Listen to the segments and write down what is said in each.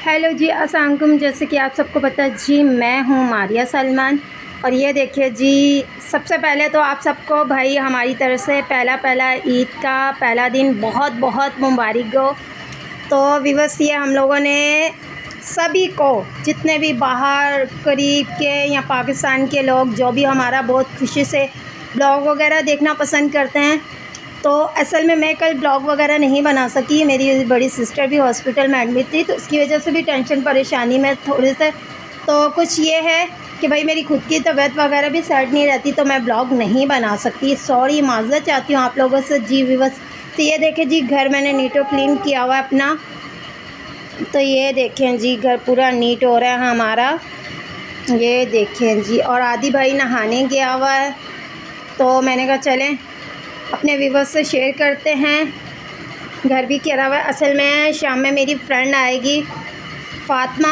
Hello जी, अस्सलाम वालेकुम। जैसे कि आप सबको पता है जी, मैं हूँ मारिया सलमान। और ये देखिए जी, सबसे पहले तो आप सबको भाई हमारी तरफ से पहला ईद का पहला दिन बहुत बहुत मुबारक हो। तो व्यूअर्स, ये हम लोगों ने सभी को, जितने भी बाहर करीब के या पाकिस्तान के लोग जो भी हमारा बहुत खुशी से ब्लॉग वगैरह देखना पसंद करते हैं, तो असल में मैं कल ब्लॉग वगैरह नहीं बना सकी। मेरी बड़ी सिस्टर भी हॉस्पिटल में एडमिट थी, तो उसकी वजह से भी टेंशन परेशानी में थोड़े से। तो कुछ ये है कि भाई मेरी खुद की तबीयत वगैरह भी सेट नहीं रहती, तो मैं ब्लॉग नहीं बना सकती। सॉरी, माज़रत चाहती हूँ आप लोगों से जी व्यूअर्स। तो ये देखें जी, घर मैंने नीटो क्लीन किया हुआ है अपना। तो ये देखें जी, घर पूरा नीट हो रहा है हमारा। ये देखें जी, और आदि भाई नहाने गया हुआ है, तो मैंने कहा चलें अपने व्यूअर्स से शेयर करते हैं। घर भी करा हुआ है। असल में शाम में मेरी फ्रेंड आएगी फ़ातिमा,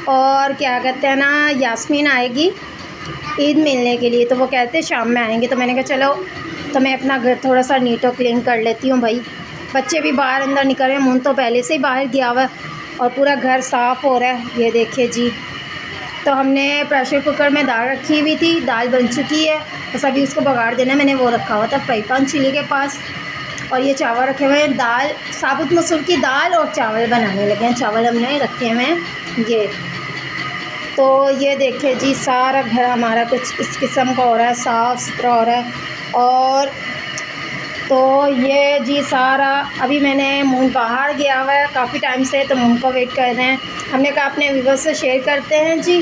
और क्या कहते हैं ना, यास्मीन आएगी ईद मिलने के लिए। तो वो कहते हैं शाम में आएंगे, तो मैंने कहा चलो तो मैं अपना घर थोड़ा सा नीट और क्लीन कर लेती हूँ। भाई बच्चे भी बाहर अंदर निकल रहे हैं, मुन तो पहले से ही बाहर गया हुआ है और पूरा घर साफ़ हो रहा है। ये देखिए जी, तो हमने प्रेशर कुकर में दाल रखी हुई थी, दाल बन चुकी है, बस अभी उसको बघाड़ देना है। मैंने वो रखा हुआ था फ्राई पैन चूल्हे के पास, और ये चावल रखे हुए हैं, दाल साबुत मसूर की दाल, और चावल बनाने लगे हैं। चावल हमने रखे हुए हैं ये। तो ये देखिए जी, सारा घर हमारा कुछ इस किस्म का हो रहा है, साफ़ सुथरा हो रहा है। और तो ये जी सारा, अभी मैंने मून बाहर गया हुआ है काफ़ी टाइम से, तो मून को वेट कर रहे हैं। हमने कहा अपने व्यूअर्स से शेयर करते हैं जी।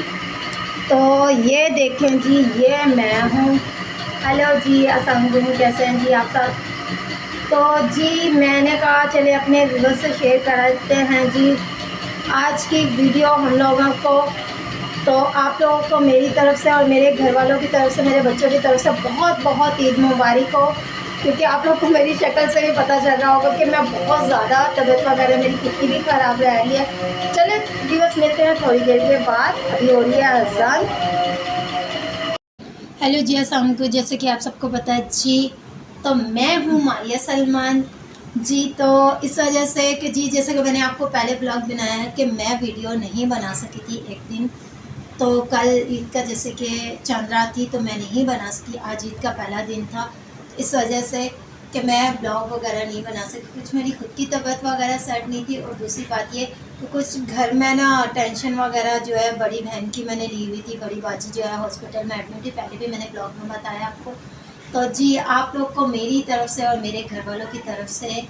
तो ये देखें जी, ये मैं हूँ। हेलो जी, अस्सलाम वालेकुम, कैसे हैं जी आप सब? तो जी मैंने कहा चले अपने व्यूअर्स से शेयर करते हैं जी आज की वीडियो हम लोगों को। तो आप लोगों को मेरी तरफ़ से और मेरे घर वालों की तरफ से, मेरे बच्चों की तरफ से बहुत बहुत ईद मुबारक हो। क्योंकि आप लोग को मेरी शक्ल से भी पता चल रहा होगा कि मैं बहुत ज़्यादा तबीयत वगैरह मेरी खुद की भी ख़राब रह रही है। चले दिवस मिलते हैं थोड़ी देर के बाद, अभी हो रही है अज़ान। हेलो जी, अस्सलाम वालेकुम। जैसे कि आप सबको पता है जी, तो मैं हूँ मारिया सलमान जी। तो इस वजह से कि जी, जैसे कि मैंने आपको पहले ब्लॉग बनाया है कि मैं वीडियो नहीं बना सकी थी एक दिन। तो कल ईद का जैसे कि चांद रात थी, तो मैं नहीं बना सकी। आज ईद का पहला दिन था, इस वजह से कि मैं ब्लॉग वगैरह नहीं बना सकी। कुछ मेरी खुद की तबीयत वगैरह सेट नहीं थी, और दूसरी बात ये कि कुछ घर में ना टेंशन वगैरह जो है, बड़ी बहन की मैंने ली हुई थी, बड़ी बाजी जो है हॉस्पिटल में एडमिट थी, पहले भी मैंने ब्लॉग में बताया आपको। तो जी आप लोग को मेरी तरफ़ से और मेरे घर वालों की तरफ से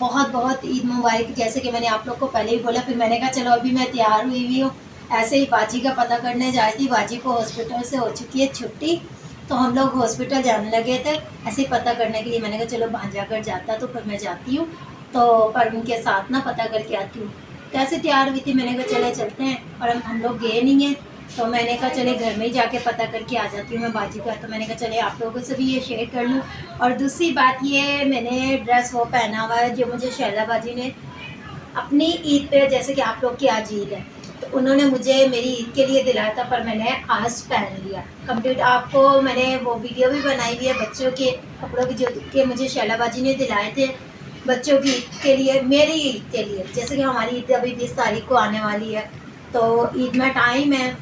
बहुत बहुत ईद मुबारक। जैसे कि मैंने आप लोग को पहले ही बोला, फिर मैंने कहा चलो अभी मैं तैयार हुई हूँ, ऐसे ही बाजी का पता करने जा रही थी। बाजी को हॉस्पिटल से हो चुकी है छुट्टी, तो हम लोग हॉस्पिटल जाने लगे थे ऐसे ही पता करने के लिए। मैंने कहा चलो भांजा कर जाता तो फिर मैं जाती हूँ, तो पर उनके साथ ना पता करके आती हूँ। कैसे तैयार हुई थी, मैंने कहा चले चलते हैं, और हम लोग गए नहीं हैं, तो मैंने कहा चले घर में ही जाके पता करके आ जाती हूँ मैं बाजी का। तो मैंने कहा चले आप लोगों से भी ये शेयर कर लूँ। और दूसरी बात ये, मैंने ड्रेस वो पहना हुआ है जो मुझे शैला बाजी ने अपनी ईद पे, जैसे कि आप लोग की आज ईद है, तो उन्होंने मुझे मेरी ईद के लिए दिलाया था, पर मैंने आज पहन लिया कंप्लीट। आपको मैंने वो वीडियो भी बनाई हुई है बच्चों के कपड़ों की, जो कि मुझे शैला बाजी ने दिलाए थे बच्चों की ईद के लिए, मेरी ईद के लिए। जैसे कि हमारी ईद अभी 20 तारीख को आने वाली है, तो ईद में टाइम है,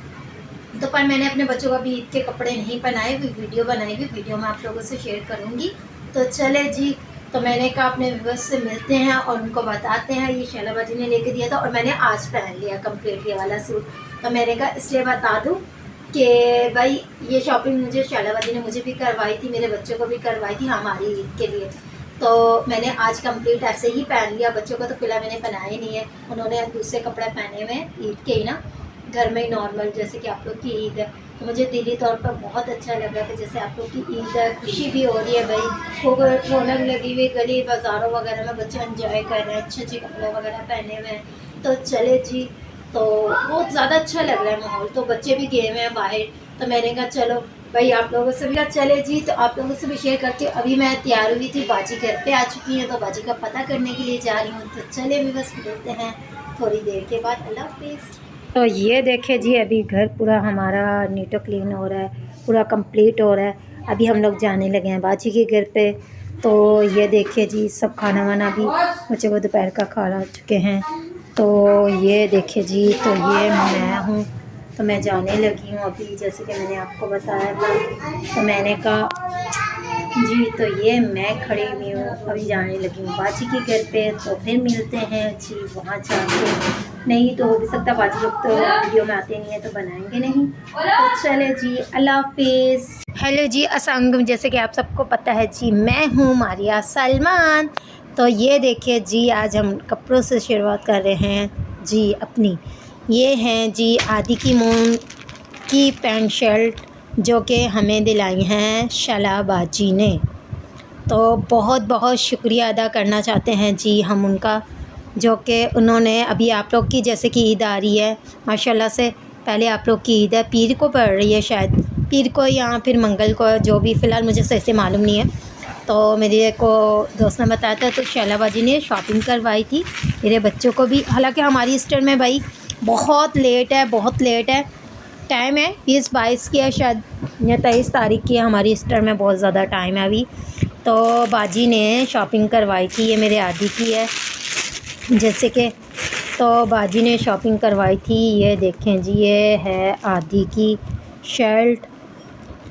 तो पर मैंने अपने बच्चों को भी ईद के कपड़े नहीं पहनाए, वीडियो बनाई हुई, वीडियो मैं आप लोगों से शेयर करूँगी। तो चले जी, तो मैंने कहा अपने व्यूअर्स से मिलते हैं और उनको बताते हैं। ये शैला बाजी ने लेके दिया था, और मैंने आज पहन लिया कंप्लीट ये वाला सूट। तो मैंने कहा इसलिए बता दूँ कि भाई ये शॉपिंग मुझे शैला बाजी ने मुझे भी करवाई थी, मेरे बच्चों को भी करवाई थी हमारी ईद के लिए। तो मैंने आज कंप्लीट ऐसे ही पहन लिया। बच्चों को तो फिलहाल मैंने पहनाया ही नहीं है, उन्होंने दूसरे कपड़े पहने हुए हैं ईद के ही ना, घर में ही नॉर्मल, जैसे कि आप लोग की ईद है। तो मुझे दिली तौर पर बहुत अच्छा लगा कि जैसे आप लोग की ईद है, खुशी भी हो रही है भाई, खूब रौनक लगी हुई, गली बाज़ारों वगैरह में बच्चे एंजॉय कर रहे हैं, अच्छे अच्छे कपड़े वगैरह पहने हुए हैं। तो चले जी, तो बहुत ज़्यादा अच्छा लग रहा है माहौल। तो बच्चे भी गए हुए हैं बाहर, तो मैंने कहा चलो भाई आप लोगों से भी चले जी, तो आप लोगों से भी शेयर करती हूँ। अभी मैं तैयार हुई थी, बाजी घर पे आ चुकी हैं, तो बाजी का पता करने के लिए जा रही हूँ। तो चले भी बस मिलते हैं थोड़ी देर के बाद। अल्लाह हाफिज़। तो ये देखे जी, अभी घर पूरा हमारा नीटो क्लीन हो रहा है, पूरा कंप्लीट हो रहा है। अभी हम लोग जाने लगे हैं बाजी के घर पे। तो ये देखिए जी, सब खाना वाना भी बच्चों को दोपहर का खा चुके हैं। तो ये देखिए जी, तो ये मैं हूँ। तो मैं जाने लगी हूँ अभी, जैसे कि मैंने आपको बताया था। तो मैंने कहा जी, तो ये मैं खड़ी हुई हूँ, अभी जाने लगी हूँ बाजी के घर पे। तो फिर मिलते हैं जी वहाँ जाके। नहीं तो हो भी सकता, बाजी लोग तो वीडियो में आते नहीं है तो बनाएंगे नहीं। तो चले जी, अल्लाह हाफिज़। हेलो जी, अस्सलाम। जैसे कि आप सबको पता है जी, मैं हूँ मारिया सलमान। तो ये देखिए जी, आज हम कपड़ों से शुरुआत कर रहे हैं जी अपनी। ये हैं जी आदि की मोम की पैंट शर्ट, जो कि हमें दिलाई हैं शला बाजी ने। तो बहुत बहुत शुक्रिया अदा करना चाहते हैं जी हम उनका, जो कि उन्होंने अभी आप लोग की जैसे कि ईद आ रही है माशाल्लाह से। पहले आप लोग की ईद है, पीर को पड़ रही है शायद, पीर को या फिर मंगल को, जो भी फ़िलहाल मुझे सही से मालूम नहीं है। तो मेरे को दोस्त ने बताया था, तो शैला बाजी ने शॉपिंग करवाई थी मेरे बच्चों को भी। हालांकि हमारी स्टोर में भाई बहुत लेट है, बहुत लेट है। टाइम है 20-22 की है शायद, या 23 तारीख की है। हमारी स्टोर में बहुत ज़्यादा टाइम है अभी। तो बाजी ने शॉपिंग करवाई थी, ये मेरे आदि की है जैसे कि। तो बाजी ने शॉपिंग करवाई थी, ये देखें जी, ये है आदि की शर्ट,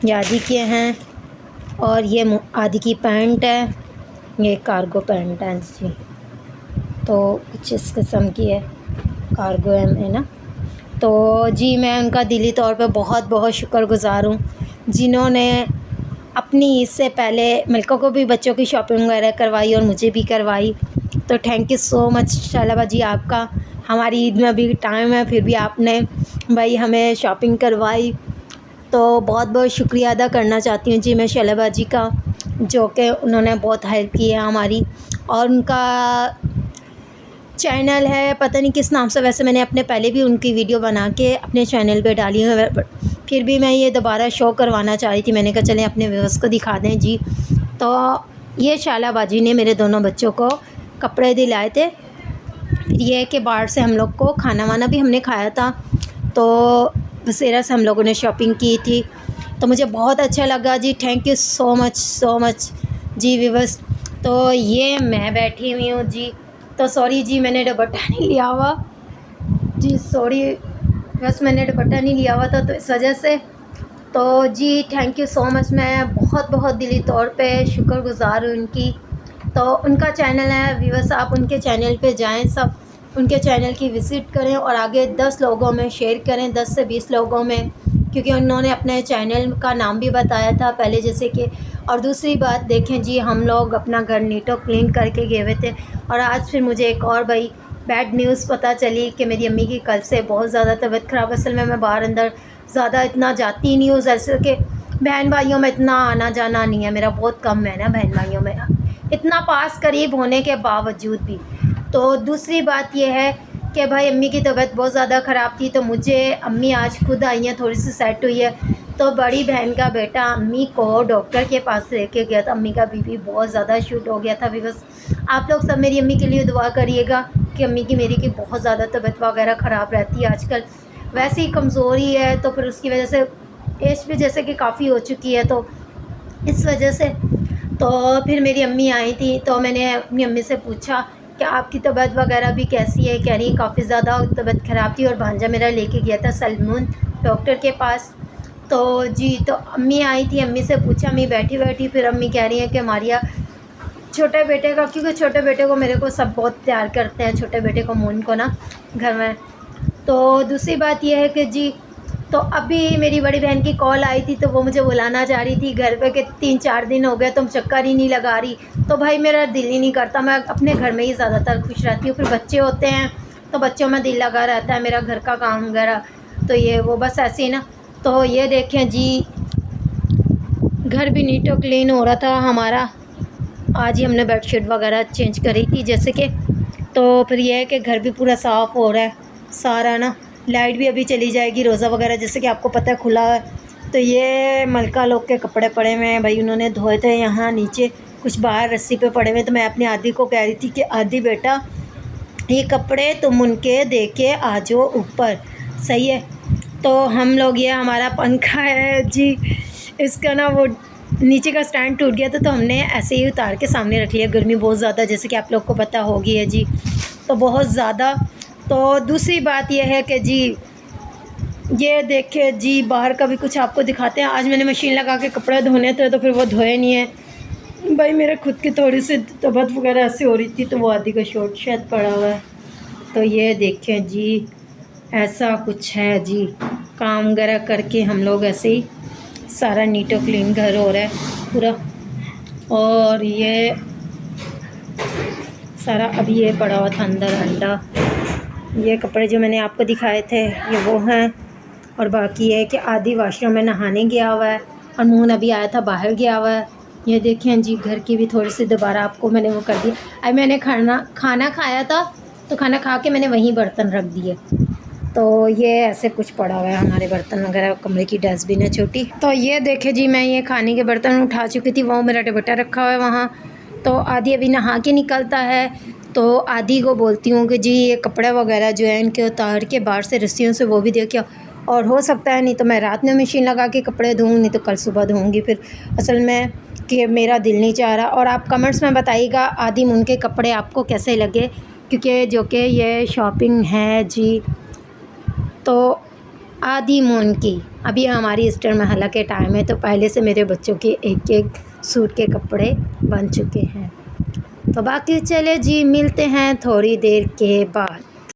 ये आदि के हैं। और ये आदि की पैंट है, ये कार्गो पैंट है जी। तो कुछ इस किस्म की है, कार्गो है ना। तो जी मैं उनका दिली तौर पे बहुत बहुत शुक्रगुज़ार हूँ, जिन्होंने अपनी ईद से पहले मिल्कों को भी बच्चों की शॉपिंग वगैरह करवाई और मुझे भी करवाई। तो thank you so much Shaila बाजी आपका। हमारी ईद में अभी टाइम है, फिर भी आपने भाई हमें शॉपिंग करवाई। तो बहुत बहुत शुक्रिया अदा करना चाहती हूँ जी मैं शैला बाजी का, जो कि उन्होंने बहुत हेल्प की है हमारी। और उनका चैनल है, पता नहीं किस नाम से, वैसे मैंने अपने पहले भी उनकी वीडियो बना के अपने चैनल पे डाली है, फिर भी मैं ये दोबारा शो करवाना चाह रही थी। मैंने कहा चलें अपने व्यूअर्स को दिखा दें जी। तो ये शैला बाजी ने मेरे दोनों बच्चों को कपड़े दिलाए थे। फिर ये है कि बाहर से हम लोग को खाना वाना भी हमने खाया था। तो बसेरा से हम लोगों ने शॉपिंग की थी, तो मुझे बहुत अच्छा लगा जी। थैंक यू सो मच जी व्यूअर्स। तो ये मैं बैठी हुई हूँ जी। तो सॉरी जी, मैंने दुपट्टा नहीं लिया हुआ जी, सॉरी, बस मैंने दुपट्टा नहीं लिया हुआ था तो इस वजह से। तो जी थैंक यू सो मच, मैं बहुत बहुत दिली तौर पे शुक्रगुज़ार हूँ उनकी। तो उनका चैनल है व्यूअर्स, आप उनके चैनल पे जाएं, सब उनके चैनल की विज़िट करें और आगे 10 लोगों में शेयर करें, 10 से 20 लोगों में, क्योंकि उन्होंने अपने चैनल का नाम भी बताया था पहले जैसे कि। और दूसरी बात देखें जी, हम लोग अपना घर नीटो क्लीन करके गए हुए थे, और आज फिर मुझे एक और भाई बैड न्यूज़ पता चली कि मेरी अम्मी की कल से बहुत ज़्यादा तबीयत ख़राब। असल में मैं बाहर अंदर ज़्यादा इतना जाती नहीं हूँ, जैसे कि बहन भाइयों में इतना आना जाना नहीं है मेरा, बहुत कम है ना बहन भाइयों में, इतना पास करीब होने के बावजूद भी। तो दूसरी बात यह है कि भाई अम्मी की तबीयत बहुत ज़्यादा ख़राब थी, तो मुझे अम्मी आज खुद आई हैं, थोड़ी सी सेट हुई है। तो बड़ी बहन का बेटा अम्मी को डॉक्टर के पास लेके गया था, अम्मी का बीपी बहुत ज़्यादा शूट हो गया था। बस आप लोग सब मेरी अम्मी के लिए दुआ करिएगा कि अम्मी की मेरी की बहुत ज़्यादा तबीयत वगैरह ख़राब रहती है आजकल, वैसे ही कमज़ोरी है, तो फिर उसकी वजह से एज भी जैसे कि काफ़ी हो चुकी है, तो इस वजह से। तो फिर मेरी अम्मी आई थी, तो मैंने अपनी अम्मी से पूछा कि आपकी तबीयत वगैरह भी कैसी है। कह रही काफ़ी ज़्यादा तबीयत ख़राब थी, और भांजा मेरा लेके गया था सलमान डॉक्टर के पास। तो जी, तो अम्मी आई थी, अम्मी से पूछा, अम्मी बैठी बैठी फिर अम्मी कह रही हैं कि मारिया छोटे बेटे का, क्योंकि छोटे बेटे को मेरे को सब बहुत प्यार करते हैं, छोटे बेटे को मून को ना घर में। तो दूसरी बात यह है कि जी, तो अभी मेरी बड़ी बहन की कॉल आई थी, तो वो मुझे बुलाना चाह रही थी घर पे कि 3-4 दिन हो गए तुम चक्कर ही नहीं लगा रही। तो भाई मेरा दिल ही नहीं करता, मैं अपने घर में ही ज़्यादातर खुश रहती हूँ। फिर बच्चे होते हैं तो बच्चों में दिल लगा रहता है, मेरा घर का काम वगैरह, तो ये वो बस ऐसे ही ना। तो ये देखें जी, घर भी नीट और क्लीन हो रहा था हमारा। आज ही हमने बेडशीट वगैरह चेंज करी थी जैसे कि। तो फिर यह है कि घर भी पूरा साफ़ हो रहा है सारा ना। लाइट भी अभी चली जाएगी, रोज़ा वगैरह जैसे कि आपको पता है खुला है। तो ये मलका लोग के कपड़े पड़े हुए हैं भाई, उन्होंने धोए थे यहाँ नीचे, कुछ बाहर रस्सी पे पड़े हुए। तो मैं अपनी आदि को कह रही थी कि आदि बेटा ये कपड़े तुम उनके दे के आ जाओ ऊपर, सही है। तो हम लोग, ये हमारा पंखा है जी, इसका ना वो नीचे का स्टैंड टूट गया था, तो हमने ऐसे ही उतार के सामने रख लिया। गर्मी बहुत ज़्यादा जैसे कि आप लोग को पता होगी है जी, तो बहुत ज़्यादा। तो दूसरी बात यह है कि जी ये देखिए जी, बाहर का भी कुछ आपको दिखाते हैं। आज मैंने मशीन लगा के कपड़े धोने थे तो फिर वो धोए नहीं है भाई। मेरे खुद की थोड़ी सी तबीयत वगैरह ऐसी हो रही थी तो वो आदि का शॉर्ट शायद पड़ा हुआ है। तो ये देखें जी, ऐसा कुछ है जी। काम वगैरह करके हम लोग ऐसे ही सारा नीटो क्लीन घर हो रहा है पूरा। और ये सारा अभी ये पड़ा हुआ था अंदर अंडा। ये कपड़े जो मैंने आपको दिखाए थे ये वो हैं। और बाकी है कि आदि वाशरूम में नहाने गया हुआ है और मून अभी आया था बाहर गया हुआ है। ये देखें जी, घर की भी थोड़ी सी दोबारा आपको मैंने वो कर दिया। अब मैंने खाना खाया था तो खाना खा के मैंने वहीं बर्तन रख दिए। तो ये ऐसे कुछ पड़ा हुआ है हमारे बर्तन वगैरह। कमरे की डस्टबिन है छोटी। तो ये देखे जी, मैं ये खाने के बर्तन उठा चुकी थी। वो मेरा दुपट्टा रखा हुआ है वहाँ। तो आदि अभी नहा के निकलता है तो आदि को बोलती हूँ कि जी ये कपड़े वगैरह जो है इनके उतार के बाहर से रस्सियों से वो भी देखिए। और हो सकता है नहीं तो मैं रात में मशीन लगा के कपड़े धोऊँ, नहीं तो कल सुबह धोऊँगी फिर। असल में कि मेरा दिल नहीं चाह रहा। और आप कमेंट्स में बताइएगा आदि मून के कपड़े आपको कैसे लगे, क्योंकि जो कि ये शॉपिंग है जी तो आदि मून की। अभी हमारी ईस्टर महला के टाइम है तो पहले से मेरे बच्चों के एक एक सूट के कपड़े बन चुके हैं। तो बाकी चले जी, मिलते हैं थोड़ी देर के बाद।